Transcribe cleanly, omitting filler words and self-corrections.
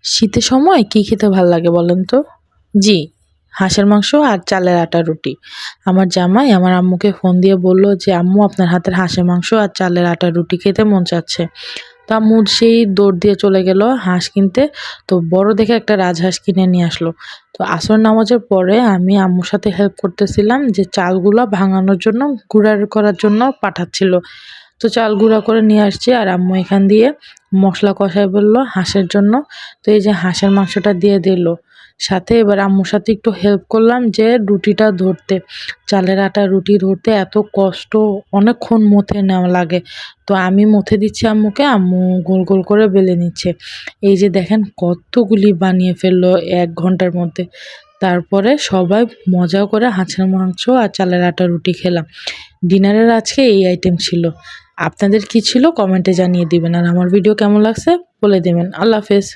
শীতের সময় কি খেতে ভাল লাগে বলেন তো? জি, হাঁসের মাংস আর চালের আটার রুটি। আমার জামাই আমার আম্মুকে ফোন দিয়ে বলল যে, "আম্মু আপনার হাতের হাঁসের মাংস আর চালের আটার রুটি খেতে মন চাচ্ছে।" তো আম্মু সেই দৌড় দিয়ে চলে গেল হাঁস কিনতে। তো বড় দেখে একটা রাজহাঁস কিনে নিয়ে আসলো। তো আসর নামাজের পরে আমি আম্মুর সাথে হেল্প করতেছিলাম যে চালগুলা ভাঙানোর জন্য গুঁড়া করার জন্য পাঠাচ্ছিল। তো চাল গুঁড়া করে নিয়ে আসছি আর আম্মু এখান দিয়ে মশলা কষায় বললো হাঁসের জন্য। তো এই যে হাঁসের মাংসটা দিয়ে দিল সাথে। এবার আম্মুর সাথে একটু হেল্প করলাম যে রুটিটা ধরতে, চালের আটা রুটি ধরতে এত কষ্ট, অনেকক্ষণ মথে নেওয়া লাগে। তো আমি মথে দিচ্ছি আম্মুকে, আম্মু গোল গোল করে বেলে নিচ্ছে। এই যে দেখেন কতগুলি বানিয়ে ফেললো 1 ঘন্টার মধ্যে। তারপরে সবাই মজা করে হাঁসের মাংস আর চালের আটা রুটি খেলাম। ডিনারের আজকে এই আইটেম ছিল। আপনাদের কি ছিল কমেন্টে জানিয়ে দিবেন, আর আমার ভিডিও কেমন লাগছে বলে দিবেন। আল্লাহ হাফেজ।